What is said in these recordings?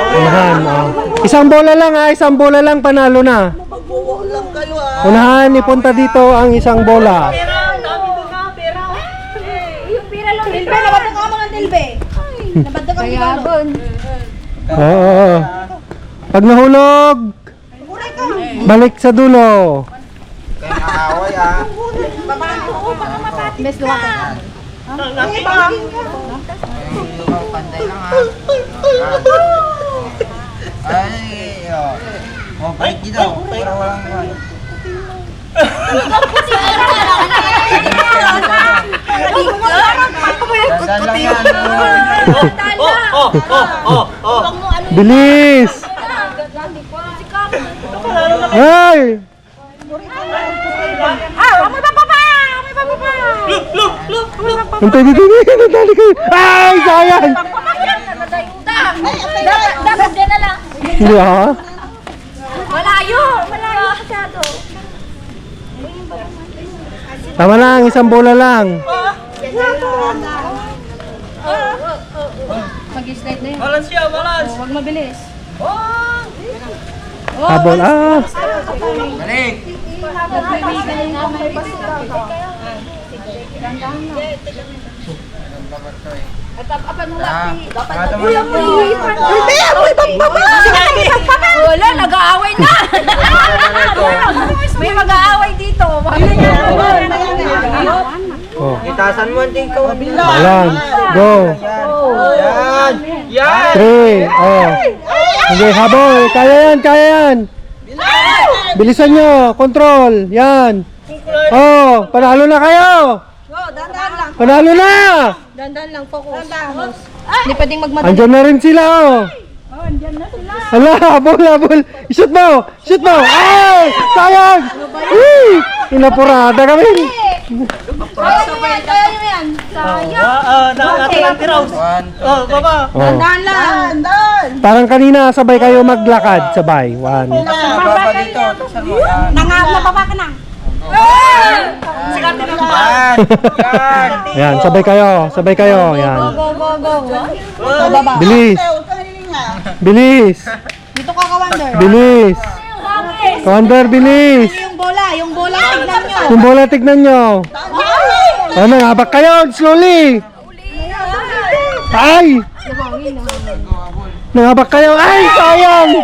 Unahan, isang bola lang isang bola lang panalo na. Unahan, ipunta dito ang isang bola. Tilbe, nabadang ka mo ng tilbe. Nabadang ka mo. Oo. Pag nahulog, balik sa dulo. Kaya nakaway ah. Bes, luwa ka. Pantay lang ha. Ay, oh, balik dito. Para walang ano. Dandan lang yan. Bilis! Hey! Hintay dito, nadali kayo. Ay, sayang! Dapat dyan na lang. Hindi Malayo masyado. Tama lang, isang bola lang. Mag-slide na yun. Balance siya, balance. Huwag mabilis. Habol, Balik. Wala, nag-aaway na. May mag-aaway dito. Itasan mo ang tingko. Balance, go. Yan. Yan. 3, Hindi, habol, kaya yan. Bilisan nyo, control, yan. Panalo na kayo. Dandan lang. Panalo na. Dandan lang, focus. Hindi pwedeng magmadali. Andyan na rin sila, andyan na sila. Hala, habol. Shoot mo. Ay, sayang. Inapurada kami. Kaya nyo yan. Sayang. Nakatiraus. Baba. Dandan lang. Parang kanina, sabay kayo maglakad. Sabay, 1. Baba dito. Itasan mo. Yan. Nababa ka na. Yan. Yan. Yan, sabay kayo. Yan. Baba. Bilis. Dito ka, Kawander. Bilis. Commander, bilis. Yung bola, tignan nyo. Yung bola, tignan nyo. Nangabak kayo, slowly. Ay! Nangabak kayo. Ay, sayang!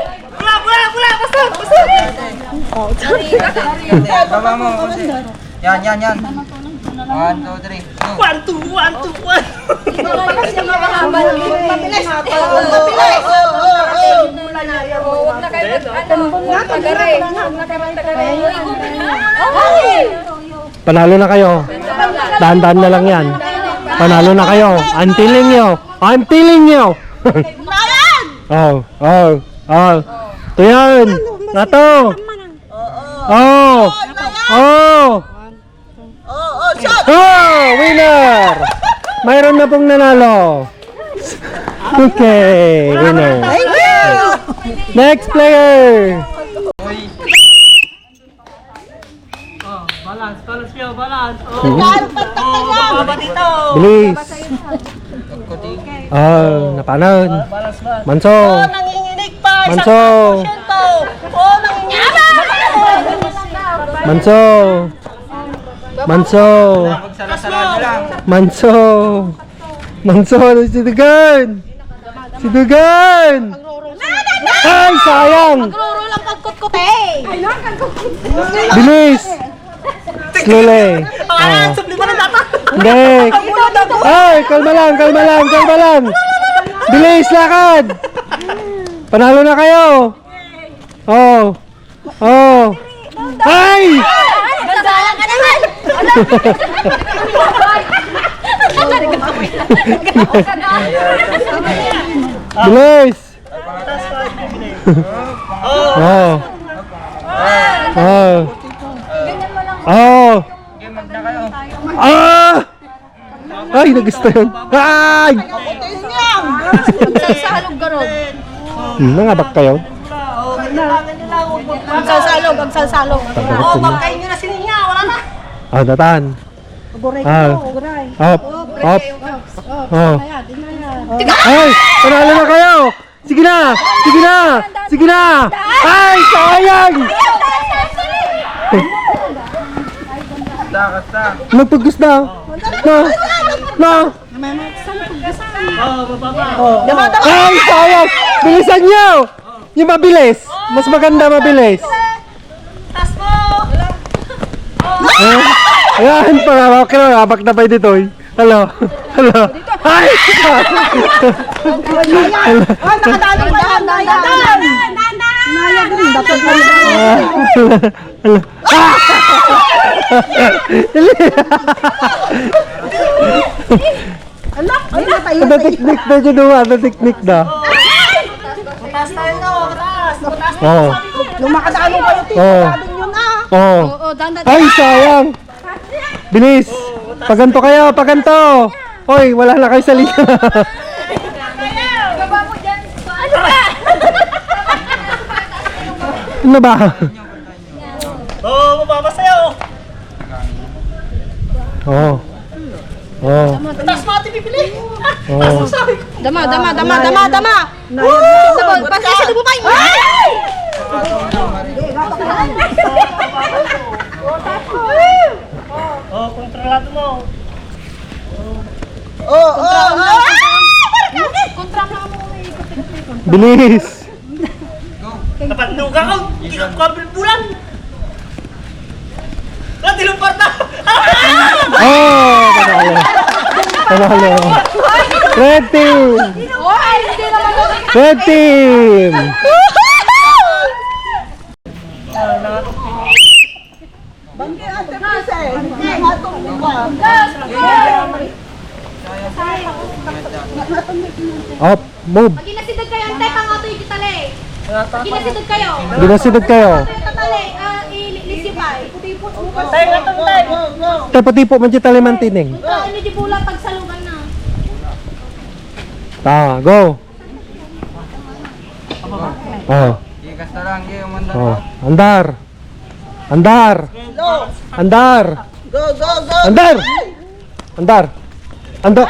Baba mo. Yan. 1, 2, 3. Go. 1, 2, 1, 2, 1. Huwag na kayo tagare. Panalo na kayo. Dahan-dahan na lang yan. Panalo na kayo. I'm telling you. Ito yan. Nato. Winner! Mayroon na pong nanalo. Okay, winner. Thank you! Next player. Balance siya, balance. Baba dito. Bilis. Napanan. Manso. Nanginginig pa. Manso. Manso. Magsala-sala lang. Manso. Si Dugan. Ay, sayang. Ruro lang pagkut-kut eh. Bilis. Slowly. Subliman na dapat. Hindi. Ay, kalma lang. Bilis, lakad. Panalo na kayo. Ay! Nagsalang ka naman. Bilis. Mag na kayo. Ay, nagusto yun. Ay! Magsasalog ka ron. Nangabak kayo. Magsasalog. Bangkain nyo na sila niya. Wala na. Datan. Guray ko, guray. Up. Up. Oh. Ay, panalo na kayo. Sige na. Sige na. Sige na. Ay, sayang. Kasta. Nagpagkas na. Na. Ay, sayang. Bilisan nyo. Yung mabilis. Mas maganda mabilis. Tas mo! Ayan, pangawak ka na. Habak na pa dito. Hello. Hello. Ay! Ay, nakadalo pa yan. Nayag rin. Dapat mo. Hello. Ala, tayo. Ano teknik na dyan naman? Ano teknik na? Butas tayo na, butas! Butas na Oo. sabi ko! Yung makadalo kayo, tito. Oo. Kadin yun ah. Oo. dandan. Ay, sayang. Bilis. Paganto kayo, paganto. Hoy, wala na kayo sa linya. Baba mo dyan. Ano ba? Ano ba? Oo, mababa sa'yo! Oo. Oo. Butas mo ate bibili! Oo. Dama. Sabon, pasa sa dubo pa. Ay! Oo, kontrolado mo! Kontra mo mo. Bilis. Dapat nuga ko! Hindi ka kabel bulan! Tinumpar na! Oh, panalo. Panalo. Red team. Ay, hindi naman ako. Red team. Up, move. Ginasidag kayo, antay pang ato yung kitali. Ginasidag kayo. Ginasidad kayo. Tatali, lisipay. Tayo nga itong tayo! Tapos po man siya talimantining. Ini di pula pagsalugan na. Ta, go. Oh, Kasta lang, yung manda. oh. Andar. Andar. Andar. Go. Andar. Andar. Andar.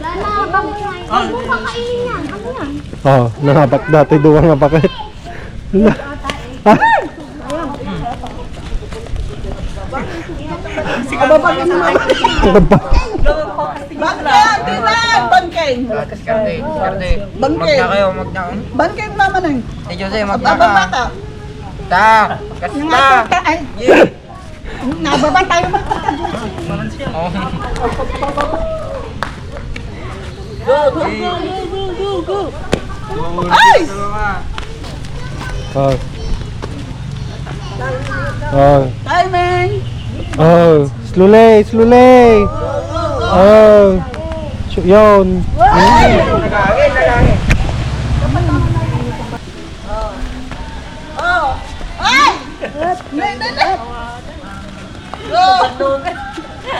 Lala, bakit nga? Huwag mo kakainin yan. Ano yan? Oh, nangapak dati duwa nga bakit. Kaskarte. Magna kayo, magna. Bangkay naman ang. Si Jose, magna ka. Ta. Kasta. Nababa tayo. Oh. Ay! Oh. Oh. Timing. Oh, slowly. Oh. Yun. Nagagin.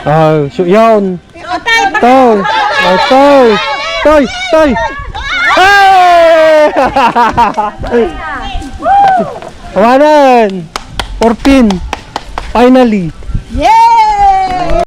Oh, yun. Toy. Oh, toy. Hey! Kawanan. 14. Finally. Yeah!